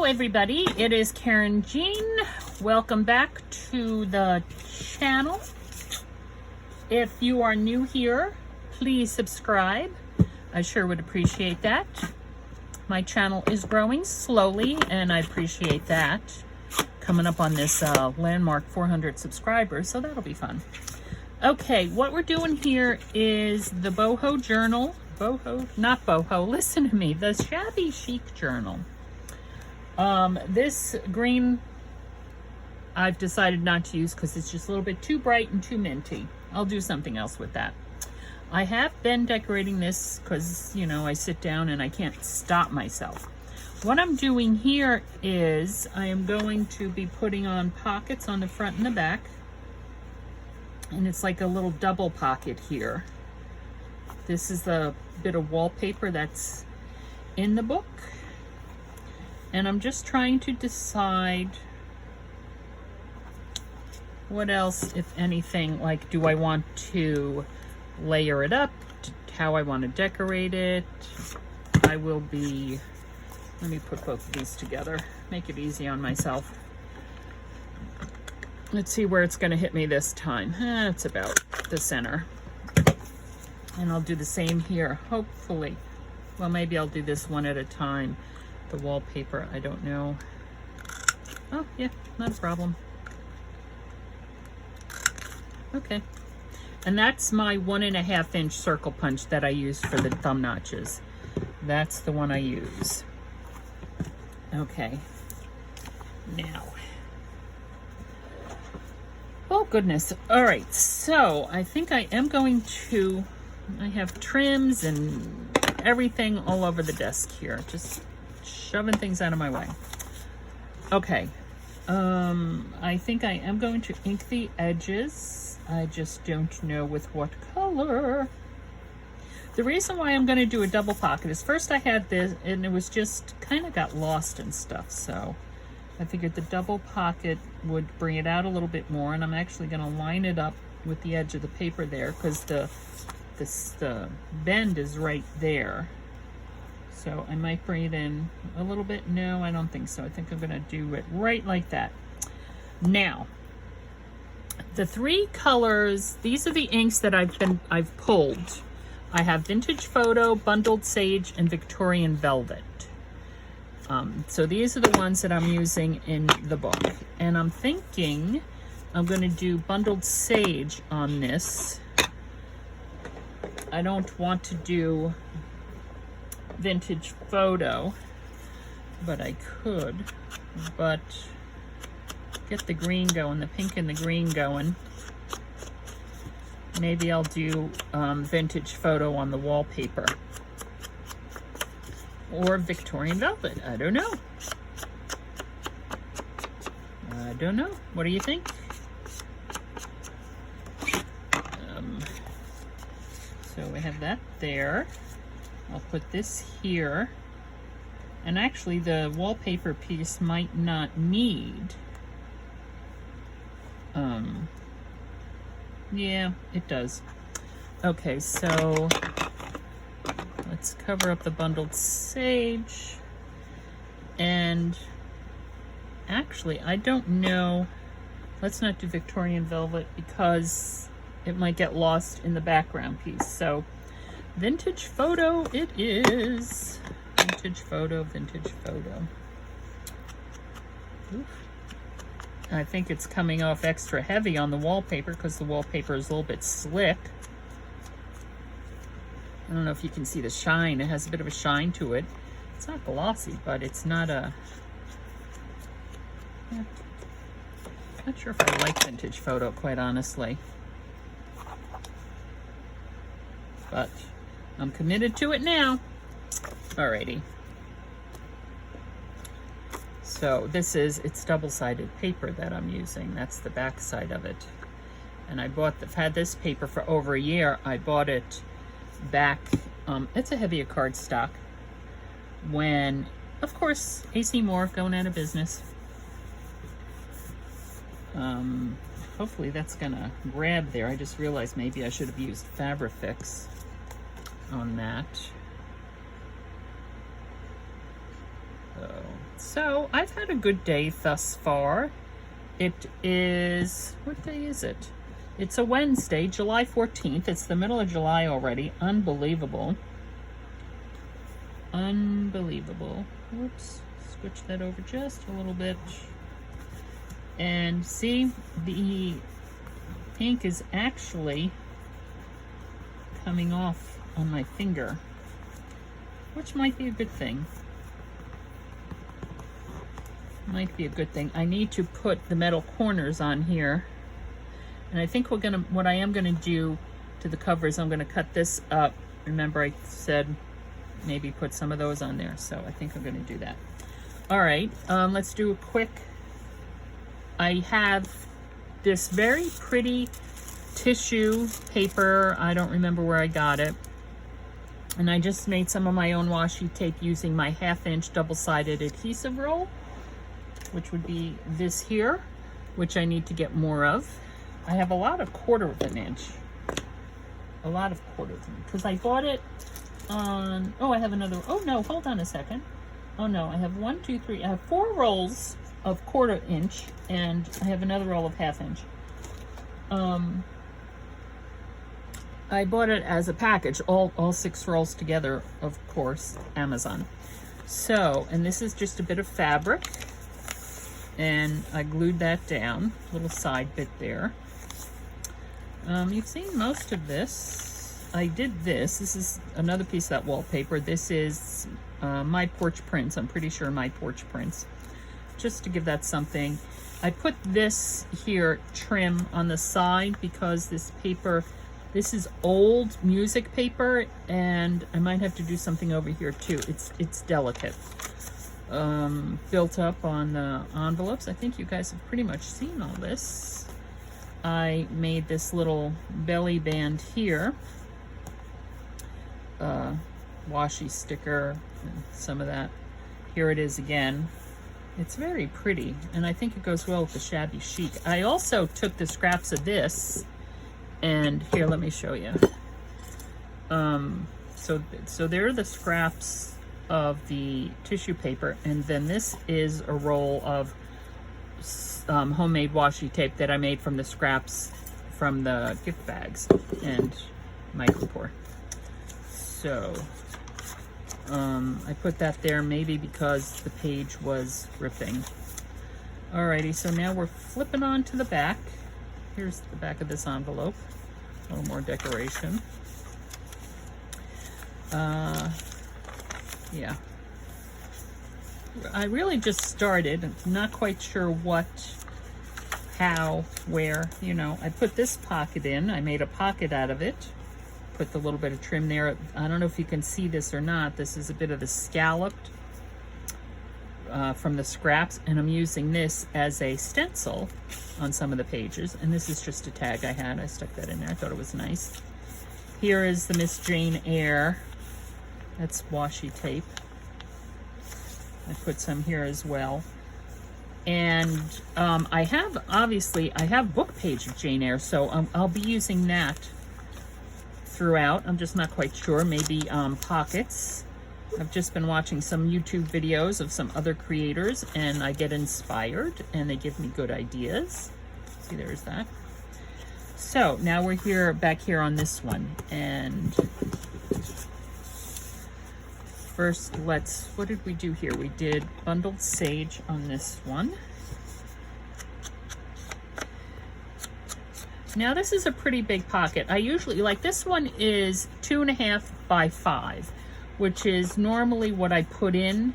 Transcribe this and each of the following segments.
Hello everybody, it is Karynjean. Welcome back to the channel. If you are new here, please subscribe. I sure would appreciate that. My channel is growing slowly and I appreciate that. Coming up on this landmark 400 subscribers, so that'll be fun. Okay, what we're doing here is the boho journal. Not boho, listen to me, the Shabby Chic journal. This green I've decided not to use because it's just a little bit too bright and too minty. I'll do something else with that. I have been decorating this because, you know, I sit down and I can't stop myself. What I'm doing here is I am going to be putting on pockets on the front and the back. And it's like a little double pocket here. This is the bit of wallpaper that's in the book. And I'm just trying to decide what else, if anything, like do I want to layer it up, how I want to decorate it. I will be, let me put both of these together, make it easy on myself. Let's see where it's going to hit me this time. It's about the center. And I'll do the same here, hopefully. Well, maybe I'll do this one at a time. The wallpaper, I don't know. Oh, yeah, not a problem. Okay. And that's my 1.5 inch circle punch that I use for the thumb notches. That's the one I use. Okay. Now. Oh, goodness. All right, so I think I am going to, I have trims and everything all over the desk here. Just shoving things out of my way. Okay. I think I am going to ink the edges. I just don't know with what color. The reason why I'm going to do a double pocket is first I had this and it was just kind of got lost and stuff. So I figured the double pocket would bring it out a little bit more, and I'm actually going to line it up with the edge of the paper there because the bend is right there. So I might bring it in a little bit. No, I don't think so. I think I'm going to do it right like that. Now, the three colors, these are the inks that I've pulled. I have Vintage Photo, Bundled Sage, and Victorian Velvet. So these are the ones that I'm using in the book. And I'm thinking I'm going to do Bundled Sage on this. I don't want to do Vintage Photo, but I could. But get the green going, the pink and the green going. Maybe I'll do Vintage Photo on the wallpaper. Or Victorian Velvet. I don't know. I don't know. What do you think? So we have that there. I'll put this here. And actually the wallpaper piece might not need. Yeah, it does. Okay, so let's cover up the Bundled Sage. And actually, I don't know. Let's not do Victorian Velvet because it might get lost in the background piece. So Vintage Photo it is. Vintage Photo, Vintage Photo. Oof. I think it's coming off extra heavy on the wallpaper because the wallpaper is a little bit slick. I don't know if you can see the shine. It has a bit of a shine to it. It's not glossy, but it's not a... Yeah. Not sure if I like Vintage Photo, quite honestly. But I'm committed to it now. Alrighty. So this is, it's double-sided paper that I'm using. That's the back side of it. And I've had this paper for over a year. I bought it back, it's a heavier cardstock. When, of course, AC Moore going out of business. Hopefully that's gonna grab there. I just realized maybe I should have used Fabrifix on that. So let's So I've had a good day thus far. It is, what day is it? It's a Wednesday, July 14th. It's the middle of July already. Unbelievable. Unbelievable. Whoops. Switch that over just a little bit. And see, the ink is actually coming off on my finger, which might be a good thing. Might be a good thing. I need to put the metal corners on here. And I think what I am gonna do to the covers, I'm gonna cut this up. Remember I said maybe put some of those on there. So I think I'm gonna do that. All right, let's do a quick. I have this very pretty tissue paper. I don't remember where I got it. And I just made some of my own washi tape using my 1/2" double-sided adhesive roll, which would be this here, which I need to get more of. I have a lot of 1/4 inch. A lot of 1/4 inch, because I bought it on, oh, I have another, oh no, hold on a second. Oh no, I have 1, 2, 3, I have 4 rolls of 1/4 inch, and I have another roll of 1/2 inch. I bought it as a package, all 6 rolls together, of course, Amazon. So, and this is just a bit of fabric, and I glued that down, little side bit there. You've seen most of this. I did this. This is another piece of that wallpaper. This is my porch prints. I'm pretty sure my porch prints. Just to give that something. I put this here trim on the side because this paper, this is old music paper, and I might have to do something over here too. It's delicate. Built up on the envelopes. I think you guys have pretty much seen all this. I made this little belly band here. Washi sticker, and some of that. Here it is again. It's very pretty, and I think it goes well with the Shabby Chic. I also took the scraps of this, and here, let me show you. So there are the scraps of the tissue paper, and then this is a roll of homemade washi tape that I made from the scraps from the gift bags and micropore. So I put that there maybe because the page was ripping. Alrighty, so now we're flipping on to the back. Here's the back of this envelope. A little more decoration. Yeah. I really just started. I'm not quite sure what, how, where, you know. I put this pocket in. I made a pocket out of it. Put the little bit of trim there. I don't know if you can see this or not. This is a bit of the scalloped from the scraps, and I'm using this as a stencil on some of the pages. And this is just a tag I had. I stuck that in there. I thought it was nice. Here is the Miss Jane Eyre. That's washi tape. I put some here as well. And I have book page of Jane Eyre, so I'll be using that throughout. I'm just not quite sure. Maybe pockets. I've just been watching some YouTube videos of some other creators, and I get inspired, and they give me good ideas. See, there's that. So now we're back here on this one, and first, what did we do here? We did bundled sage on this one. Now this is a pretty big pocket. I usually, like this one is 2.5 by 5, which is normally what I put in,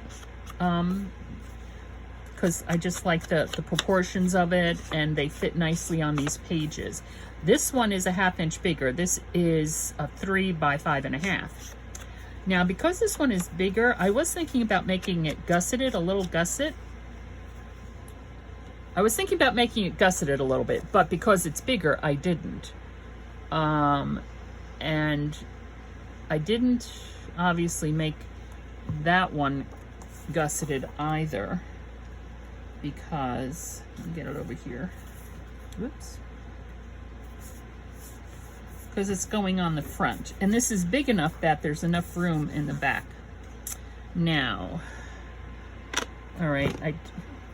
because I just like the proportions of it, and they fit nicely on these pages. This one is a 1/2 inch bigger. This is a 3 by 5.5. Now, because this one is bigger, I was thinking about making it gusseted, a little gusset. I was thinking about making it gusseted a little bit, but because it's bigger, I didn't. And I didn't obviously make that one gusseted either, because, let me get it over here. Whoops. Because it's going on the front, and this is big enough that there's enough room in the back. Now, All right, I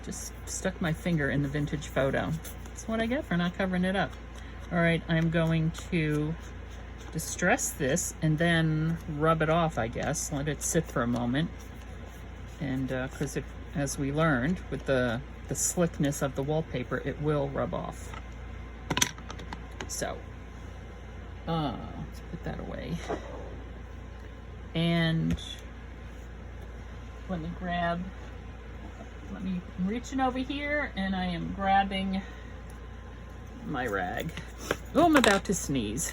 just stuck my finger in the vintage photo. That's what I get for not covering it up. All right, I'm going to distress this and then rub it off, I guess. Let it sit for a moment. And because as we learned, with the slickness of the wallpaper, it will rub off. So, let's put that away. And I'm reaching over here and I am grabbing my rag. Oh, I'm about to sneeze.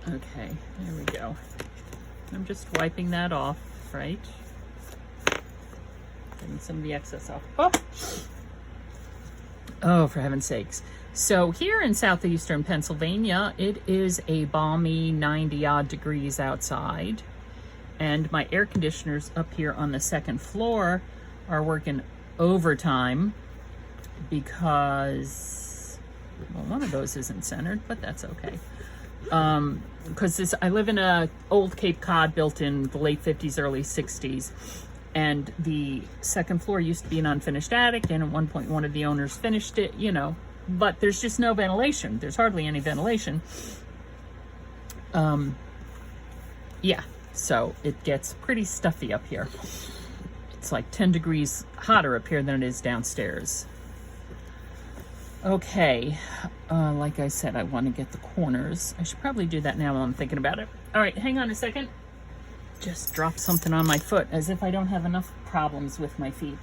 Okay, there we go. I'm just wiping that off, right? Getting some of the excess off. Oh! Oh, for heaven's sakes. So here in southeastern Pennsylvania, it is a balmy 90-odd degrees outside. And my air conditioners up here on the second floor are working overtime because, well, one of those isn't centered, but that's okay. Because I live in a old Cape Cod built in the late 50s, early 60s, and the second floor used to be an unfinished attic, and at one point one of the owners finished it, you know, but there's just no ventilation. There's hardly any ventilation. Yeah, so it gets pretty stuffy up here. It's like 10 degrees hotter up here than it is downstairs. Okay, like I said, I want to get the corners. I should probably do that now while I'm thinking about it. All right, hang on a second. Just dropped something on my foot, as if I don't have enough problems with my feet,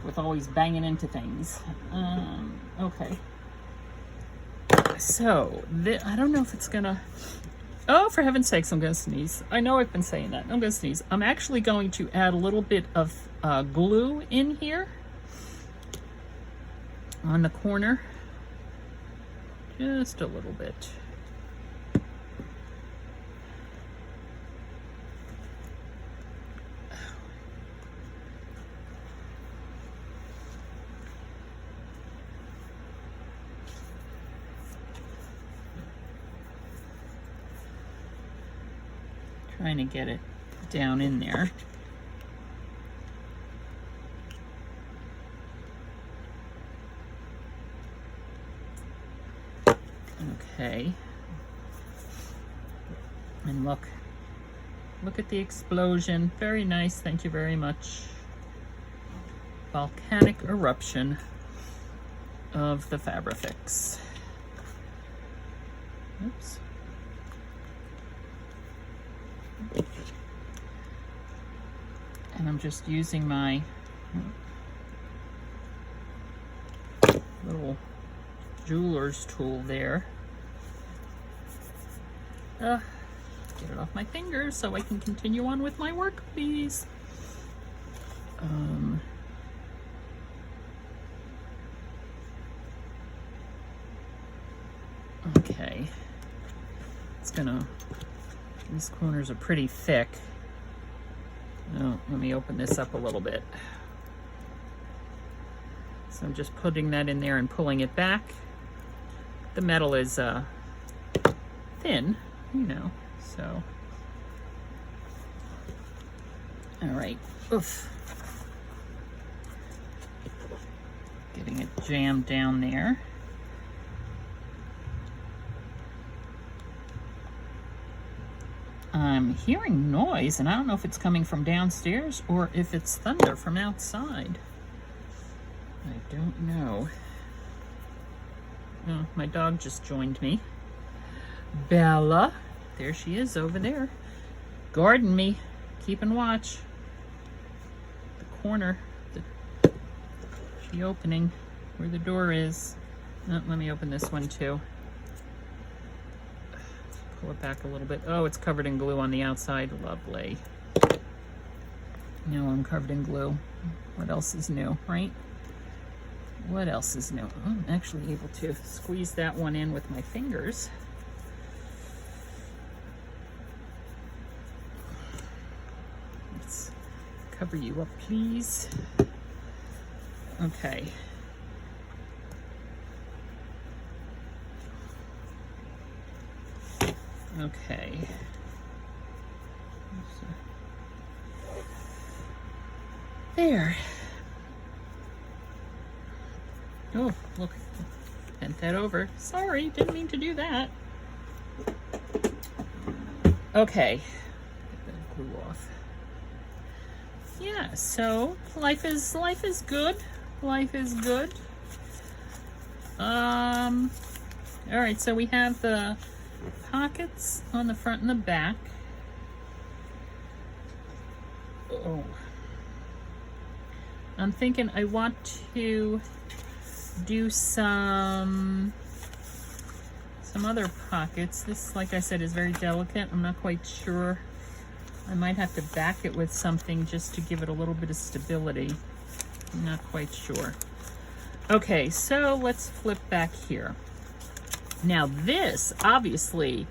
with always banging into things. Okay. So, I don't know if it's gonna... Oh, for heaven's sakes, I'm gonna sneeze. I know I've been saying that. I'm gonna sneeze. I'm actually going to add a little bit of glue in here on the corner, just a little bit. Trying to get it down in there. Okay, and look at the explosion. Very nice, thank you very much. Volcanic eruption of the Fabrifix. Oops. And I'm just using my little jeweler's tool there. Get it off my fingers so I can continue on with my work, please. Okay. It's gonna, these corners are pretty thick. Oh, let me open this up a little bit. So I'm just putting that in there and pulling it back. The metal is thin, you know, so. All right, oof. Getting it jammed down there. I'm hearing noise, and I don't know if it's coming from downstairs or if it's thunder from outside. I don't know. Oh, my dog just joined me. Bella, there she is over there, guarding me, keeping watch. The corner, she opening where the door is. Oh, let me open this one too. Pull it back a little bit. Oh, it's covered in glue on the outside. Lovely. No, I'm covered in glue. What else is new, right? What else is new? I'm actually able to squeeze that one in with my fingers. Let's cover you up, please. Okay. Okay. There. Oh, look, bent that over. Sorry, didn't mean to do that. Okay, get that glue off. Yeah, so life is good. Life is good. All right, so we have the pockets on the front and the back. Oh, I'm thinking I want to do some other pockets. This, like I said, is very delicate. I'm not quite sure. I might have to back it with something just to give it a little bit of stability. I'm not quite sure. Okay, so let's flip back here. Now this obviously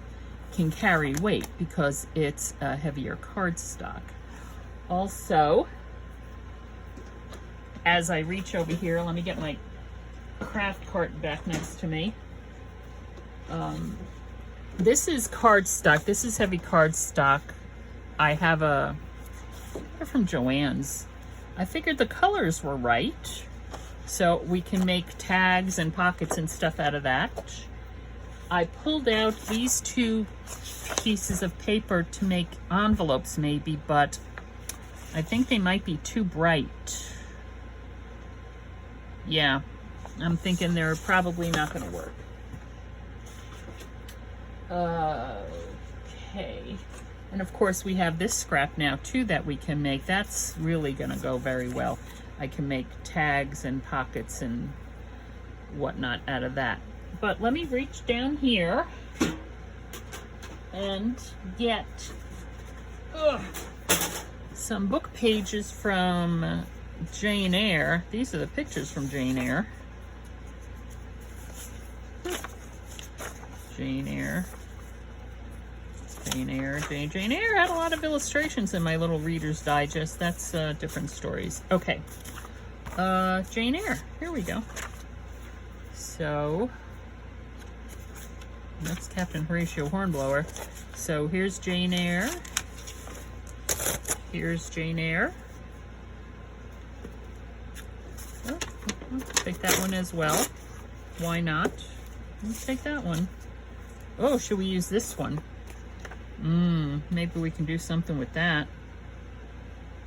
can carry weight because it's a heavier cardstock. Also, as I reach over here, let me get my craft carton back next to me. This is cardstock. This is heavy cardstock. I have they're from Joann's. I figured the colors were right, so we can make tags and pockets and stuff out of that. I pulled out these two pieces of paper to make envelopes maybe, but I think they might be too bright. Yeah, I'm thinking they're probably not going to work. Okay. And of course we have this scrap now too that we can make. That's really going to go very well. I can make tags and pockets and whatnot out of that. But let me reach down here and get some book pages from Jane Eyre. These are the pictures from Jane Eyre. Jane Eyre. Jane Eyre. Jane Eyre had a lot of illustrations in my little Reader's Digest. That's different stories. Okay. Jane Eyre. Here we go. So, that's Captain Horatio Hornblower. So here's Jane Eyre. Here's Jane Eyre. Oh, take that one as well. Why not? Let's take that one. Oh, should we use this one? Maybe we can do something with that.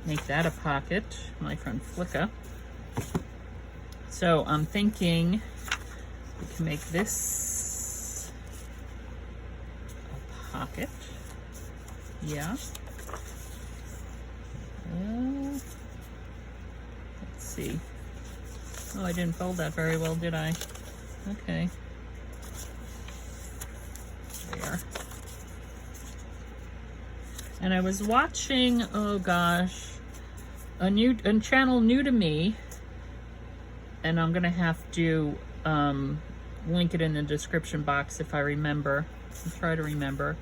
Make that a pocket. My friend Flicka. So I'm thinking we can make this a pocket. Yeah. Let's see. Oh, I didn't fold that very well, did I? Okay. There. And I was watching, oh gosh, a channel new to me, and I'm gonna have to link it in the description box if I remember. I'll try to remember.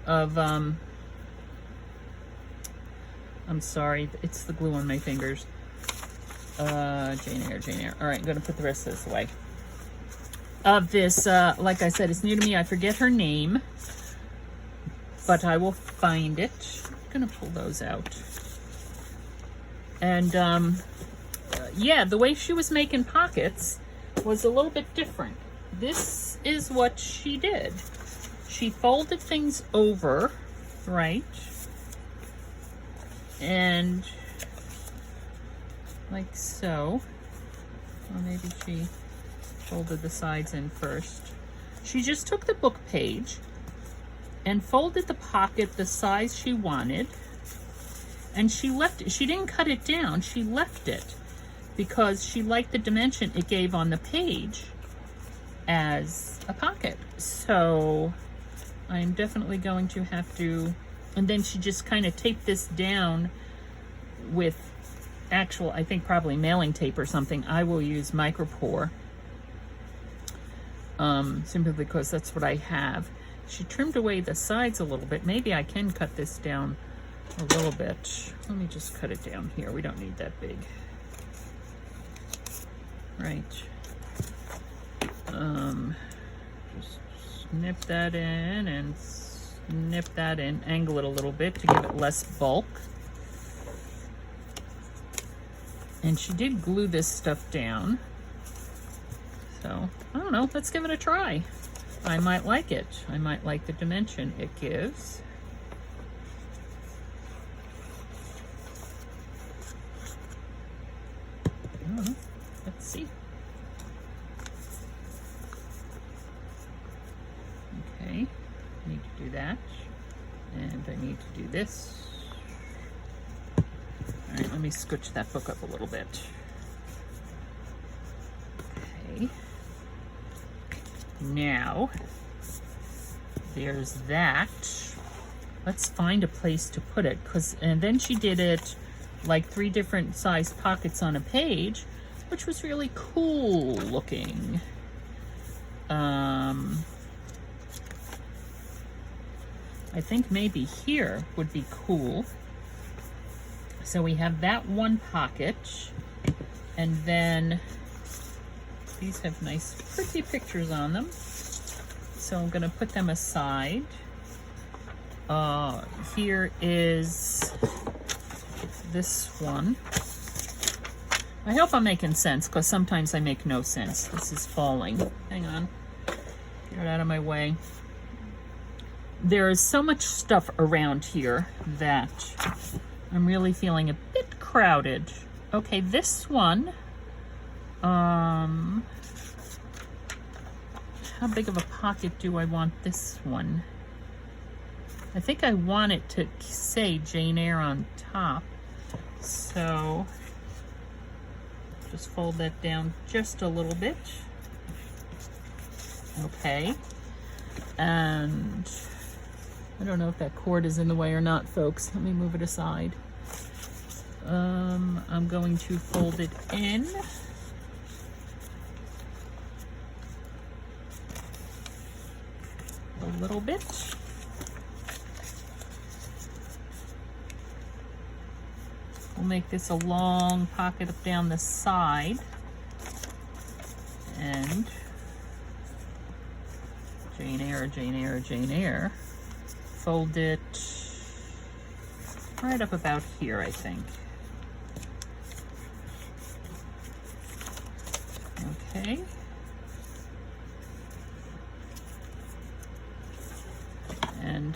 Of I'm sorry, it's the glue on my fingers. Jane Eyre. All right, I'm gonna put the rest of this away. Of this, like I said, it's new to me. I forget her name, but I will find it. I'm gonna pull those out. And yeah, the way she was making pockets was a little bit different. This is what she did. She folded things over, right? And like so. Or maybe she folded the sides in first. She just took the book page and folded the pocket the size she wanted, and she left it. She didn't cut it down, she left it because she liked the dimension it gave on the page as a pocket. So I'm definitely going to have to, and then she just kind of taped this down with actual, I think probably mailing tape or something. I will use micropore, simply because that's what I have. She trimmed away the sides a little bit. Maybe I can cut this down a little bit. Let me just cut it down here. We don't need that big. Right. Just snip that in and snip that in. Angle it a little bit to give it less bulk. And she did glue this stuff down. So, I don't know, let's give it a try. I might like it. I might like the dimension it gives. I don't know. Let's see. Okay, I need to do that. And I need to do this. All right, let me scooch that book up a little bit. Okay. Now, there's that. Let's find a place to put it, and then she did it like 3 different sized pockets on a page, which was really cool looking. I think maybe here would be cool. So we have that one pocket, and then these have nice pretty pictures on them. So I'm gonna put them aside. Here is this one. I hope I'm making sense, because sometimes I make no sense. This is falling. Hang on. Get it out of my way. There is so much stuff around here that I'm really feeling a bit crowded. Okay, this one. How big of a pocket do I want this one? I think I want it to say Jane Eyre on top. So just fold that down just a little bit. Okay. And I don't know if that cord is in the way or not, folks. Let me move it aside. I'm going to fold it in. A little bit. We'll make this a long pocket up down the side. And Jane Eyre, Jane Eyre, Jane Eyre. Fold it right up about here, I think. Okay. And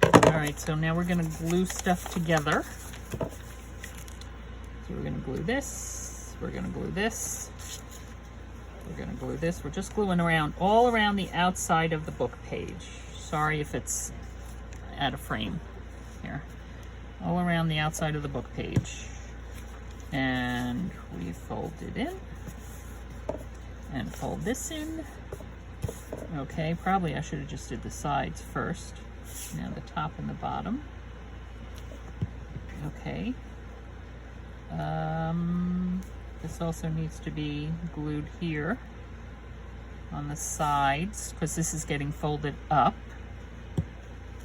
all right, so now we're going to glue stuff together. So we're going to glue this, we're going to glue this, we're going to glue this. We're just gluing around, all around the outside of the book page. Sorry if it's out of frame here. All around the outside of the book page. And we fold it in and fold this in. Okay, probably I should have just did the sides first. Now the top and the bottom. Okay. This also needs to be glued here on the sides, because this is getting folded up.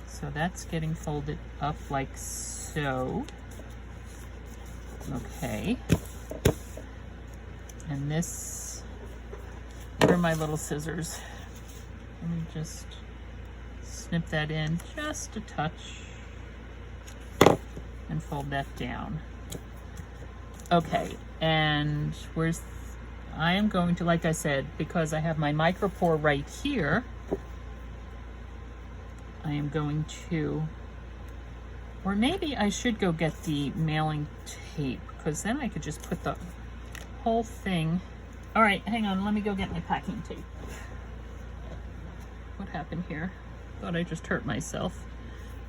So that's getting folded up like so. Okay. And this, where are my little scissors? Let me just snip that in just a touch and fold that down. Okay, and I am going to, like I said, because I have my micro pour right here, I am going to, or maybe I should go get the mailing tape, because then I could just put the whole thing. All right, hang on, let me go get my packing tape. What happened here? Thought I just hurt myself.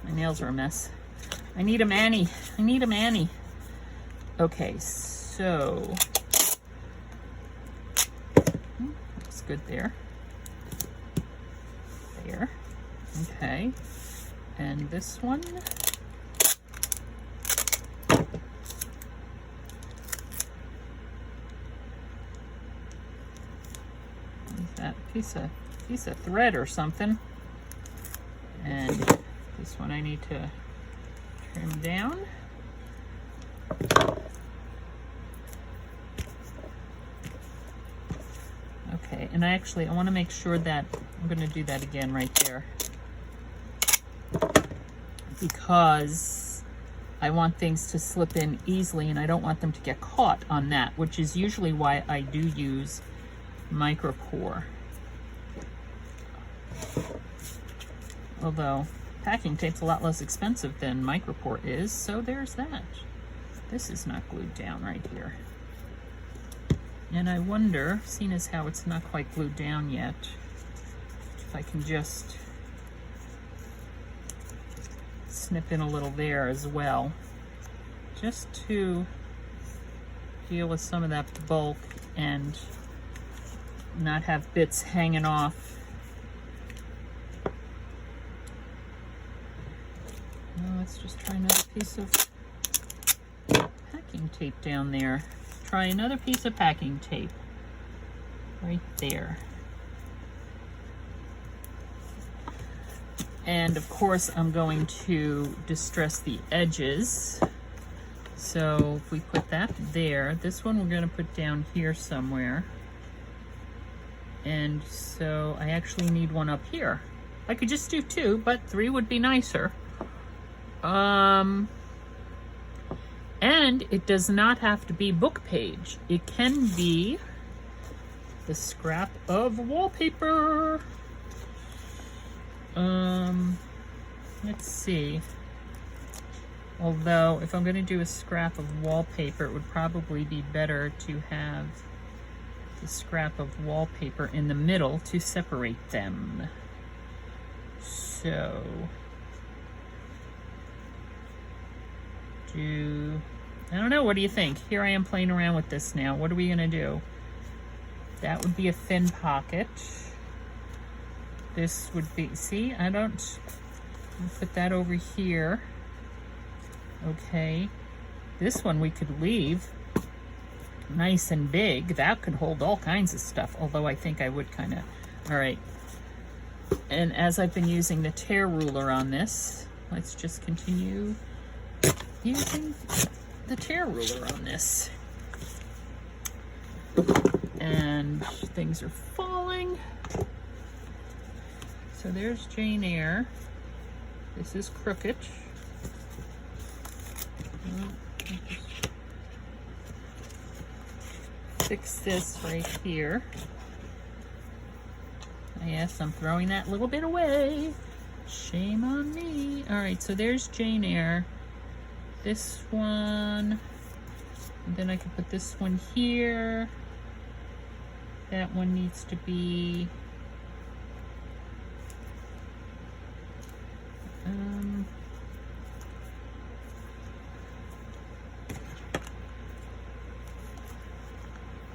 My nails are a mess. I need a mani. I need a mani. Okay, so looks good there. There. Okay. And this one. Is that piece of thread or something? And this one I need to trim down. Okay, and I want to make sure that I'm going to do that again right there, because I want things to slip in easily, and I don't want them to get caught on that, which is usually why I do use micropore. Although packing tape's a lot less expensive than micropore is, so there's that. This is not glued down right here. And I wonder, seeing as how it's not quite glued down yet, if I can just snip in a little there as well, just to deal with some of that bulk and not have bits hanging off. Now let's just try another piece of packing tape down there. Try another piece of packing tape right there. And of course I'm going to distress the edges. So if we put that there, this one we're going to put down here somewhere. And so I actually need one up here. I could just do 2, but 3 would be nicer. And it does not have to be book page. It can be the scrap of wallpaper. Let's see. Although if I'm going to do a scrap of wallpaper, it would probably be better to have the scrap of wallpaper in the middle to separate them. So I don't know, what do you think? Here I am playing around with this now. What are we gonna do? That would be a thin pocket. This would be, see, I'll put that over here. Okay. This one we could leave nice and big. That could hold all kinds of stuff, although I think I would kind of, all right. And as I've been using the tear ruler on this, let's just continue using the tear ruler on this. And things are falling. So there's Jane Eyre. This is crooked. Fix this right here. Yes, I'm throwing that little bit away. Shame on me. All right, so there's Jane Eyre. This one, and then I can put this one here. That one needs to be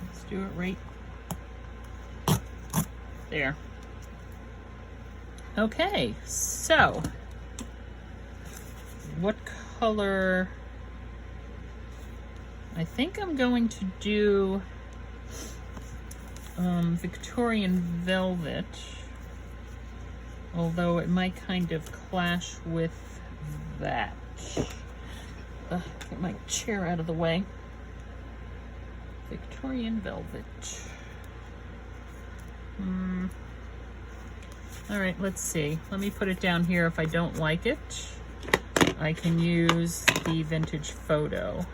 let's do it right there. Okay, so what color? I think I'm going to do Victorian velvet, although it might kind of clash with that. Get my chair out of the way. Victorian velvet. All right, let's see. Let me put it down here. If I don't like it, I can use the vintage photo.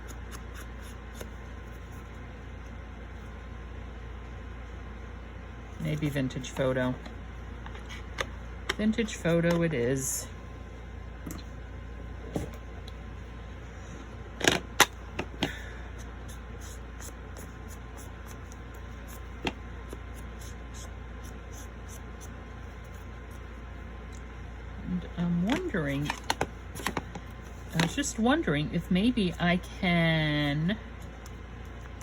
Maybe vintage photo. Vintage photo it is. And I'm wondering, I was just wondering if maybe I can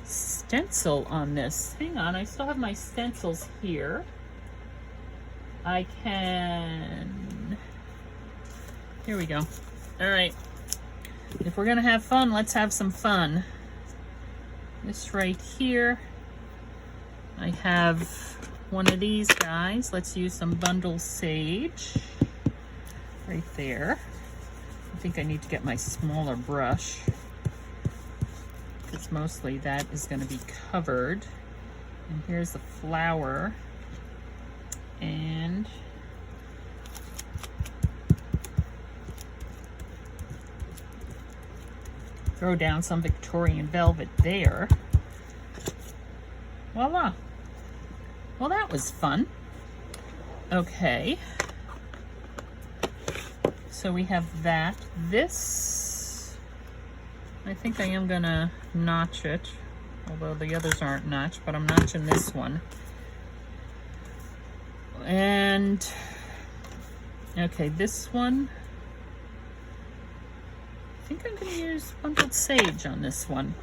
stencil on this. Hang on, I still have my stencils here. I can, here we go. All right, if we're gonna have fun, let's have some fun. This right here, I have one of these guys. Let's use some bundle sage right there. I think I need to get my smaller brush, because mostly that is going to be covered. And here's the flower. And Throw down some Victorian velvet there. Voila. Well, that was fun. Okay. So we have that. This, I think I am gonna notch it, although the others aren't notched, but I'm notching this one. And, okay, this one, I think I'm gonna use bundled sage on this one.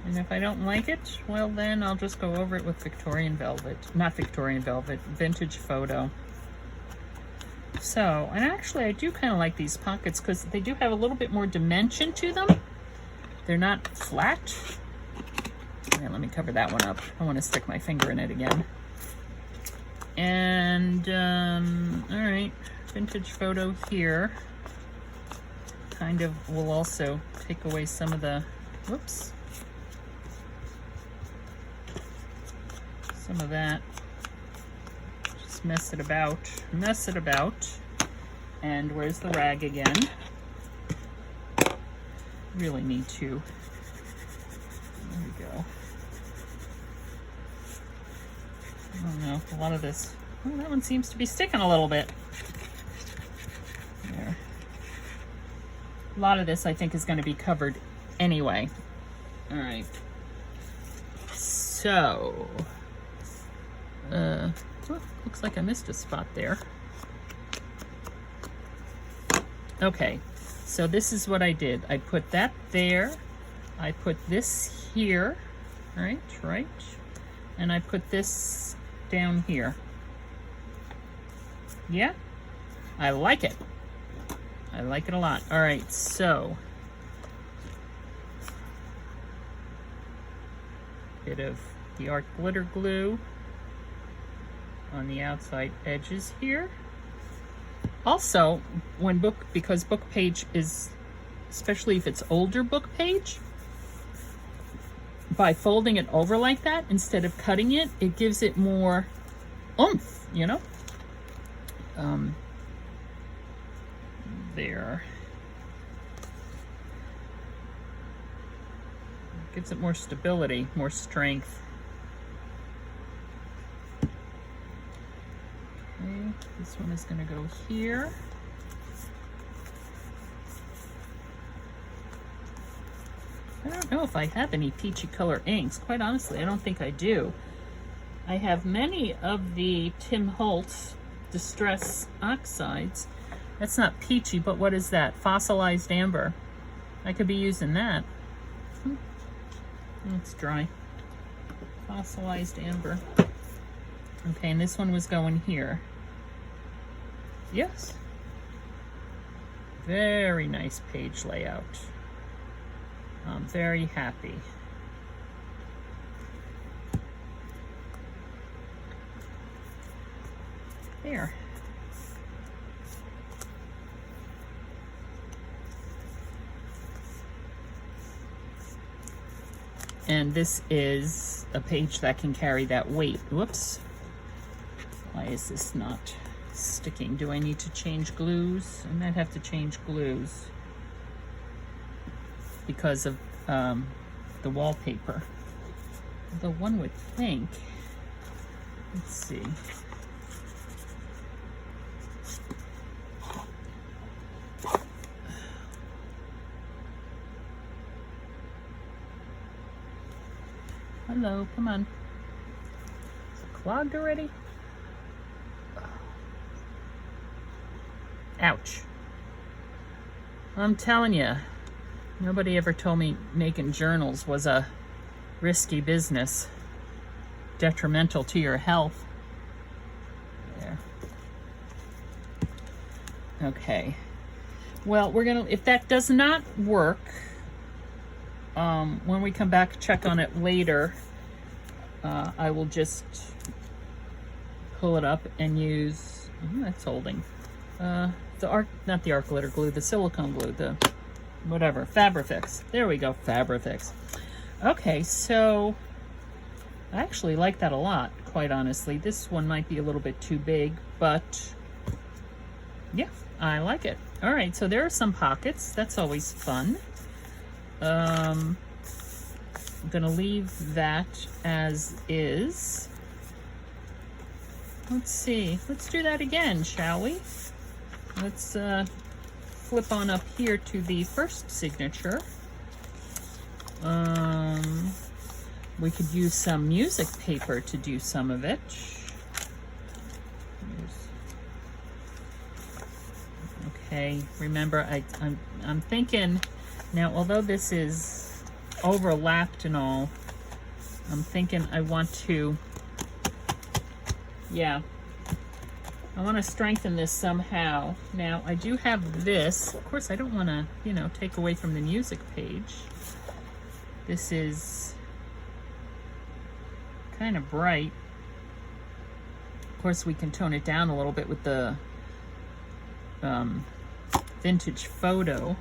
And if I don't like it, well then I'll just go over it with Victorian velvet. Not Victorian velvet, vintage photo. So, and actually I do kind of like these pockets because they do have a little bit more dimension to them. They're not flat. Yeah, let me cover that one up. I want to stick my finger in it again. And, all right, vintage photo here. Kind of will also take away some of the, whoops. Some of that. Just mess it about. Mess it about. And where's the rag again? Really need to. There we go. I don't know. A lot of this. Oh, that one seems to be sticking a little bit. There. A lot of this I think is going to be covered anyway. All right. So. Oh, looks like I missed a spot there. Okay, so this is what I did. I put that there. I put this here, right, and I put this down here. Yeah, I like it. I like it a lot. All right, so bit of the art glitter glue on the outside edges here. Also, when because book page is, especially if it's older book page, by folding it over like that instead of cutting it, it gives it more oomph, you know? There. Gives it more stability, more strength. Okay, this one is going to go here. I don't know if I have any peachy color inks. Quite honestly, I don't think I do. I have many of the Tim Holtz Distress Oxides. That's not peachy, but what is that? Fossilized amber. I could be using that. It's dry. Fossilized amber. Okay, and this one was going here. Yes. Very nice page layout. I'm very happy. There. And this is a page that can carry that weight. Whoops. Why is this not sticking? Do I need to change glues? I might have to change glues because of the wallpaper. Although one would think, let's see. Hello, come on. Is it clogged already? Ouch. I'm telling you, nobody ever told me making journals was a risky business, detrimental to your health. There. Okay. Well, we're gonna, if that does not work, when we come back, check on it later, I will just pull it up and use, that's holding, the art, not the art glitter glue, the silicone glue, the whatever, Fabrifix. There we go, Fabrifix. Okay, so I actually like that a lot, quite honestly. This one might be a little bit too big, but Yeah, I like it. All right, so there are some pockets. That's always fun. I'm gonna leave that as is. Let's see, let's do that again, shall we? Let's flip on up here to the first signature. We could use some music paper to do some of it. Okay, remember I'm thinking now, although this is overlapped and all, I'm thinking I want to, yeah, I want to strengthen this somehow. Now I do have this. Of course, I don't want to, you know, take away from the music page. This is kind of bright. Of course, we can tone it down a little bit with the vintage photo.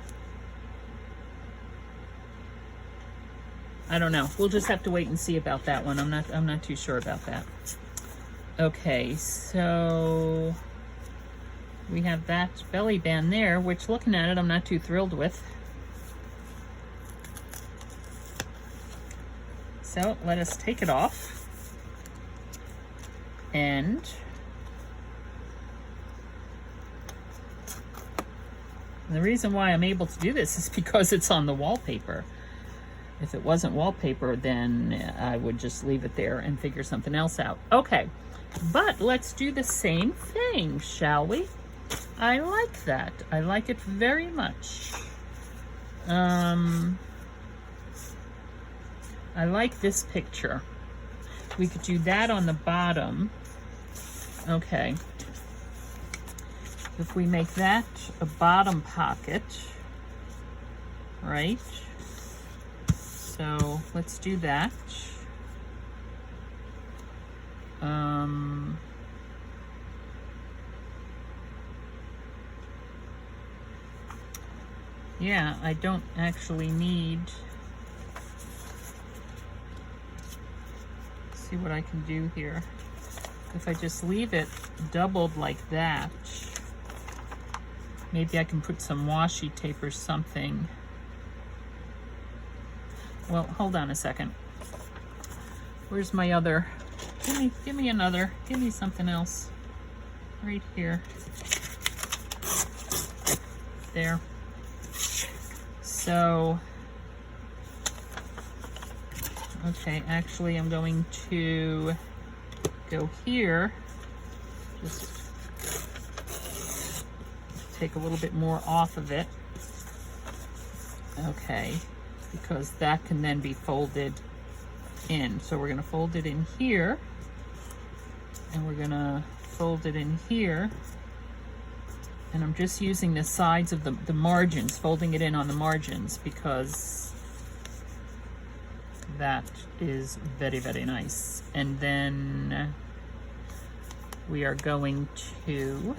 I don't know. We'll just have to wait and see about that one. I'm not too sure about that. Okay, so we have that belly band there, which looking at it, I'm not too thrilled with. So let us take it off. And the reason why I'm able to do this is because it's on the wallpaper. If it wasn't wallpaper, then I would just leave it there and figure something else out. Okay, but let's do the same thing, shall we? I like that. I like it very much. I like this picture. We could do that on the bottom. Okay. If we make that a bottom pocket, right? So let's do that. Yeah, I don't actually need, see what I can do here. If I just leave it doubled like that, maybe I can put some washi tape or something. Well, hold on a second. Where's my other? Give me another. Give me something else. Right here. There. So, okay, actually I'm going to go here. Just take a little bit more off of it. Okay, because that can then be folded in. So we're going to fold it in here, and we're going to fold it in here. And I'm just using the sides of the margins, folding it in on the margins, because that is very, very nice. And then we are going to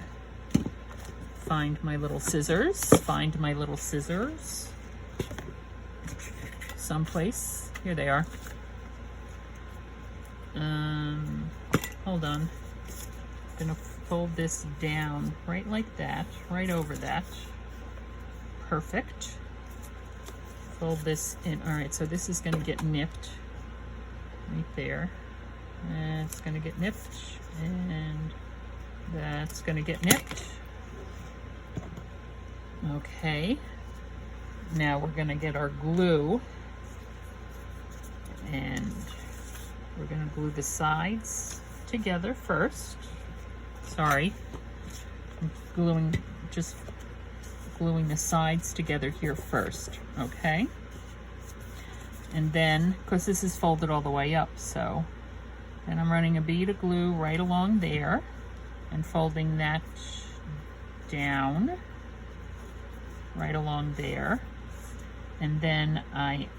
find my little scissors, someplace. Here they are. Hold on. I'm gonna fold this down right like that, right over that. Perfect. Fold this in. All right, so this is gonna get nipped right there. And it's gonna get nipped, and that's gonna get nipped. Okay. Now we're gonna get our glue, and we're gonna glue the sides together first. Sorry, I'm just gluing the sides together here first, okay? And then, because this is folded all the way up, so then I'm running a bead of glue right along there and folding that down right along there. And then I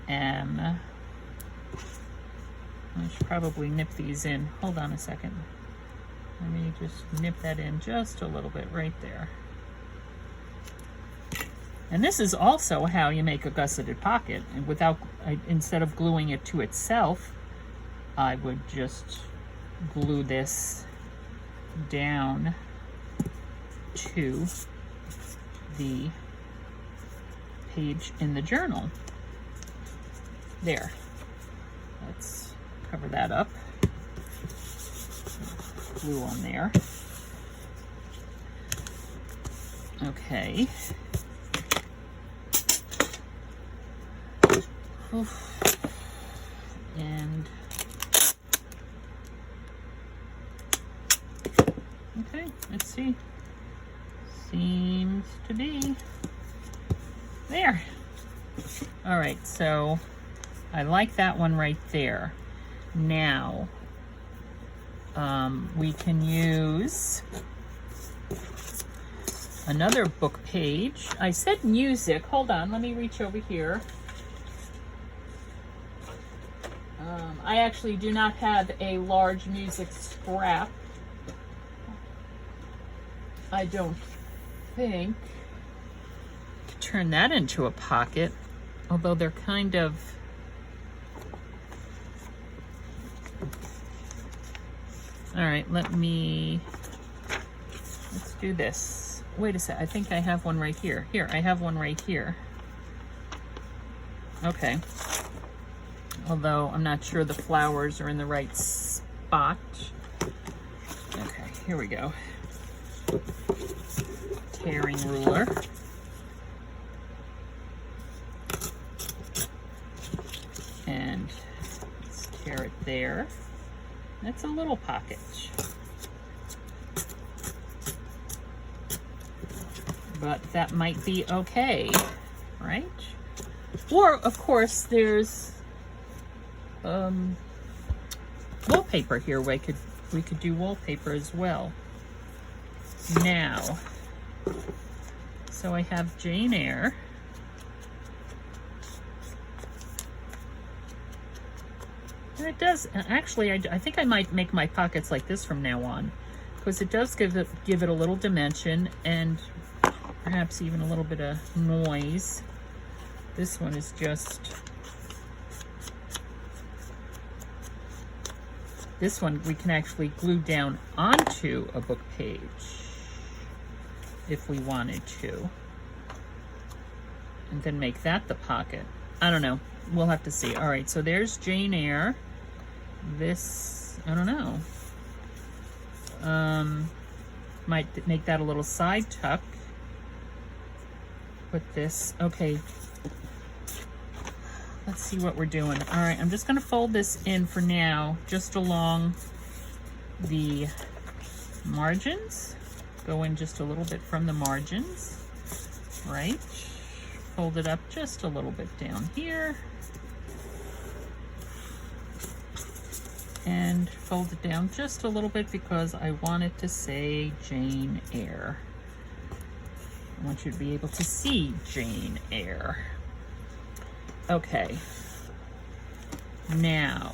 should probably nip these in. Hold on a second. Let me just nip that in just a little bit right there. And this is also how you make a gusseted pocket. And instead of gluing it to itself, I would just glue this down to the page in the journal. There. Let's cover that up. Glue on there. Okay. Oof. And okay, let's see. Seems to be there. All right, so I like that one right there. Now, we can use another book page. I said music. Hold on, let me reach over here. I actually do not have a large music scrap. I don't think. Turn that into a pocket, although they're kind of... All right, let's do this. Wait a sec, I think I have one right here. Here, I have one right here. Okay. Although I'm not sure the flowers are in the right spot. Okay, here we go. Tearing ruler. And let's tear it there. That's a little pocket. But that might be okay, right? Or, of course, there's wallpaper here. We could do wallpaper as well. Now, so I have Jane Eyre. And it does, actually, I think I might make my pockets like this from now on, because it does give it a little dimension and perhaps even a little bit of noise. This one is just, this one we can actually glue down onto a book page if we wanted to, and then make that the pocket. I don't know, we'll have to see. All right, so there's Jane Eyre. This, I don't know, might make that a little side tuck. Put this, okay, let's see what we're doing. All right, I'm just gonna fold this in for now, just along the margins. Go in just a little bit from the margins, right? Fold it up just a little bit down here. And fold it down just a little bit because I want it to say Jane Eyre. I want you to be able to see Jane Eyre. Okay. Now,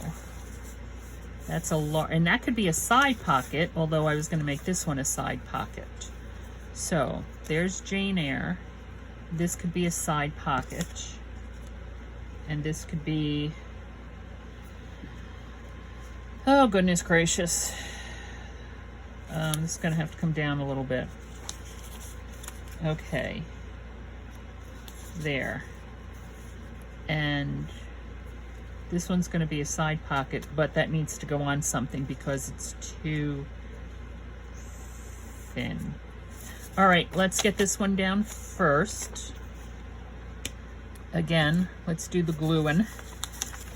that's a large, and that could be a side pocket, although I was going to make this one a side pocket. So, there's Jane Eyre. This could be a side pocket. And this could be, oh goodness gracious. This is going to have to come down a little bit. Okay. There. And this one's going to be a side pocket, but that needs to go on something because it's too thin. All right, let's get this one down first. Again, let's do the gluing.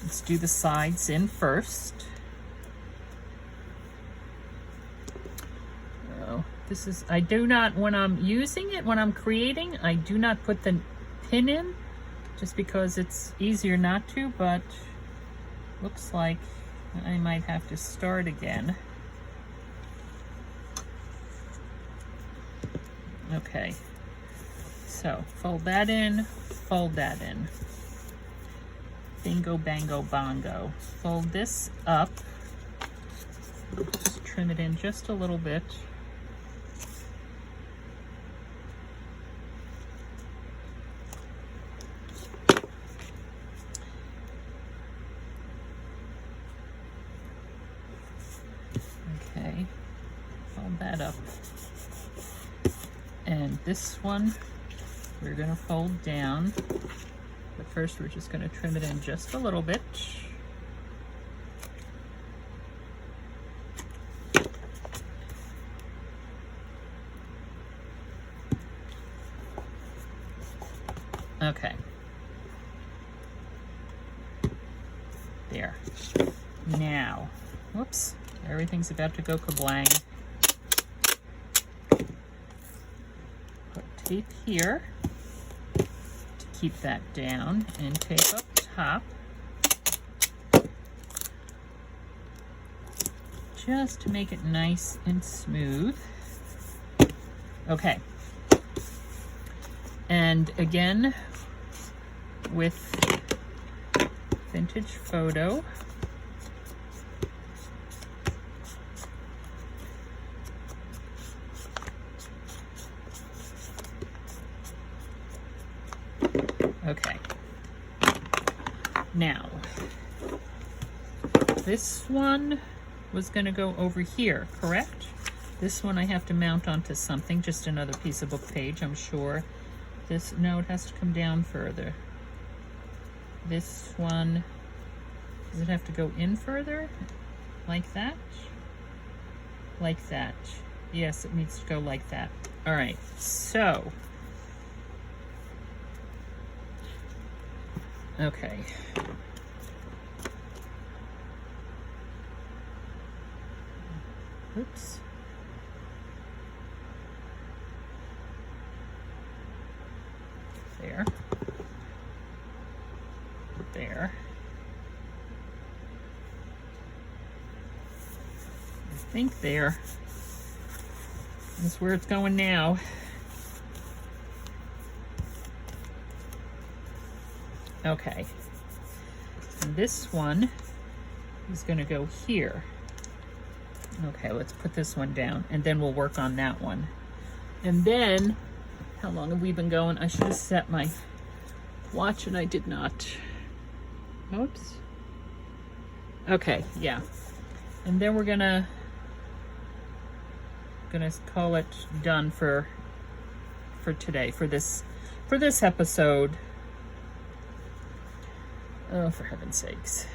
Let's do the sides in first. Oh, this is, I do not, when I'm using it, when I'm creating, I do not put the pin in, just because it's easier not to, but looks like I might have to start again. Okay, so fold that in, fold that in. Bingo, bango, bongo. Fold this up. Just trim it in just a little bit. Okay, fold that up. And this one we're going to fold down, but first we're just going to trim it in just a little bit. Okay. There. Now, whoops, everything's about to go kablang. Put tape here to keep that down, and tape up top just to make it nice and smooth. Okay. And again, with vintage photo, okay. Now, this one was going to go over here, correct? This one I have to mount onto something, just another piece of book page, I'm sure. This, no, it has to come down further. This one, does it have to go in further? Like that? Like that. Yes, it needs to go like that. All right, so. Okay. Oops. There. There. I think there is where it's going now. Okay. And this one is going to go here. Okay, let's put this one down, and then we'll work on that one. And then, how long have we been going? I should have set my watch, and I did not. Oops. Okay, yeah. And then we're gonna call it done for today, for this episode. Oh, for heaven's sakes.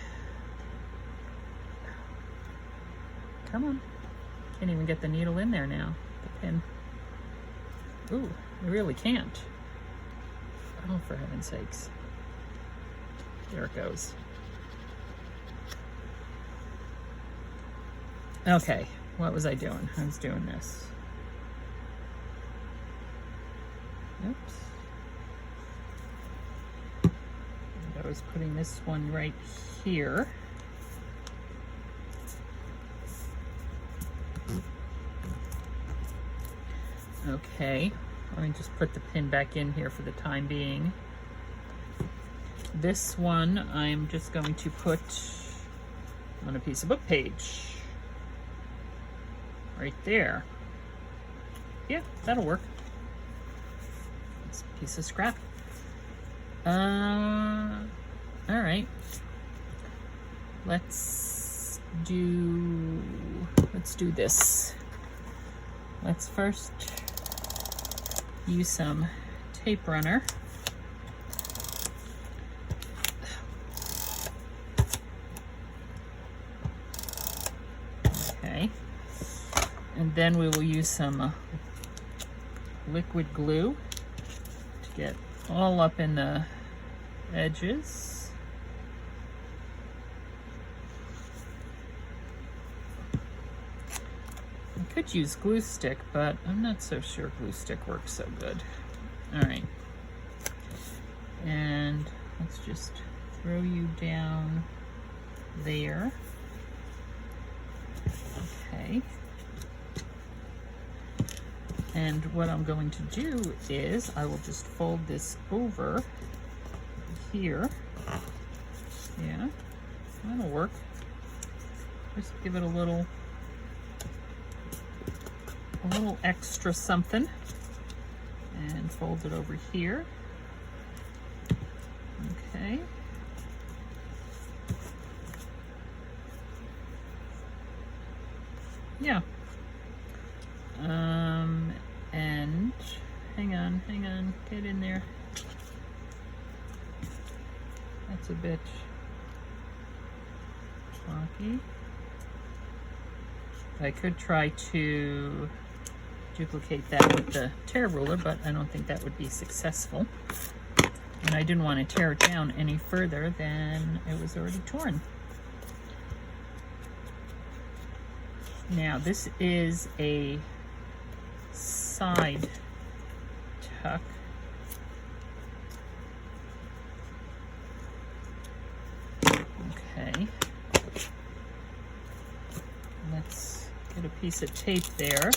Come on. Can't even get the needle in there now. The pin. Ooh, I really can't. Oh, for heaven's sakes. There it goes. Okay, what was I doing? I was doing this. Oops. And I was putting this one right here. Okay, let me just put the pin back in here for the time being. This one I'm just going to put on a piece of book page. Right there. Yeah, that'll work. It's a piece of scrap. Alright. Let's do this. Let's first use some tape runner. Okay. And then we will use some liquid glue to get all up in the edges. I could use glue stick, but I'm not so sure glue stick works so good. All right. And let's just throw you down there. Okay. And what I'm going to do is I will just fold this over here. Yeah, that'll work. Just give it a little extra something, and fold it over here. Okay. Yeah. And a bit wonky. I could try to duplicate that with the tear ruler, but I don't think that would be successful. And I didn't want to tear it down any further than it was already torn. Now this is a side tuck. Okay. Let's get a piece of tape there.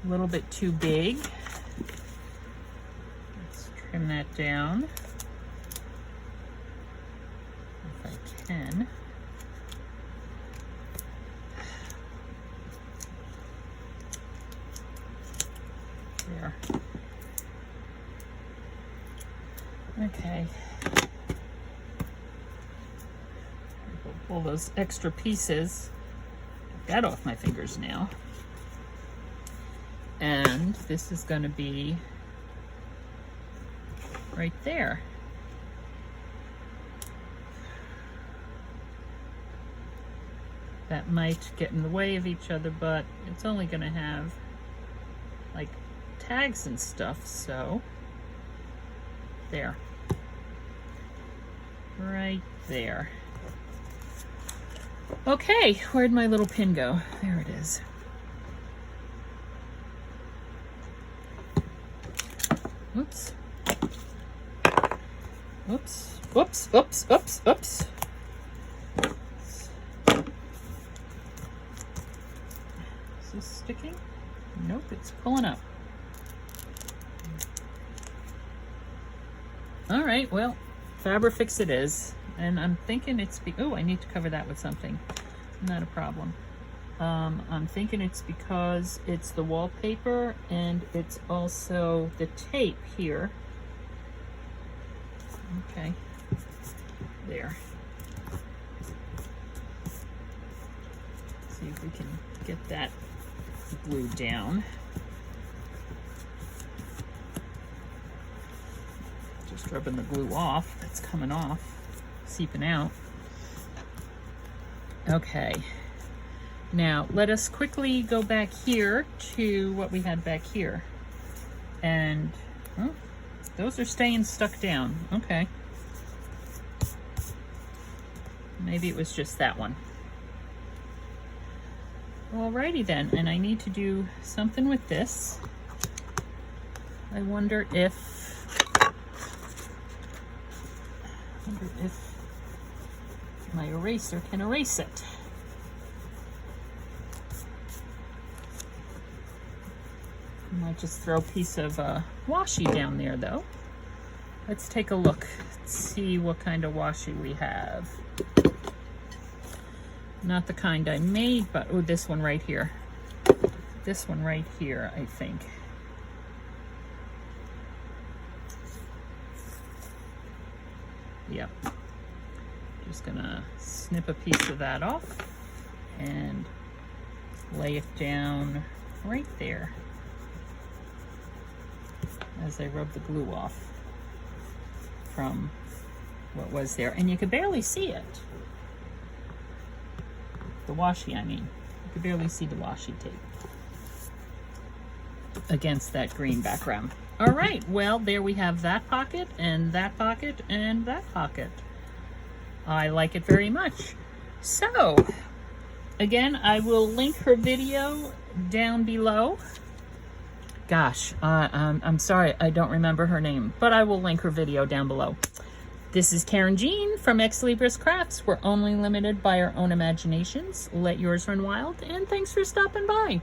A little bit too big. Let's trim that down if I can. There. Okay. Pull those extra pieces. Get that off my fingers now. And this is going to be right there. That might get in the way of each other, but it's only going to have like tags and stuff, so there. Right there. Okay, where'd my little pin go? There it is. Oops. Oops. Oops. Oops. Oops. Oops. Is this sticking? Nope, it's pulling up. All right, well, Fabrifix it is. And I'm thinking it's oh, I need to cover that with something. Not a problem. I'm thinking it's because it's the wallpaper and it's also the tape here. Okay, there. See if we can get that glued down. Just rubbing the glue off. That's coming off, seeping out. Okay. Now, let us quickly go back here to what we had back here. And, oh, those are staying stuck down. Okay. Maybe it was just that one. Alrighty then, and I need to do something with this. I wonder if my eraser can erase it. I might just throw a piece of washi down there though. Let's take a look, see what kind of washi we have. Not the kind I made, but oh, this one right here. This one right here, I think. Yep. Just gonna snip a piece of that off and lay it down right there as I rub the glue off from what was there. And you could barely see it. The washi, I mean. You could barely see the washi tape against that green background. All right, well, there we have that pocket and that pocket and that pocket. I like it very much. So, again, I will link her video down below. Gosh, I'm sorry, I don't remember her name, but I will link her video down below. This is Karynjean from Ex Libris Crafts. We're only limited by our own imaginations. Let yours run wild, and thanks for stopping by.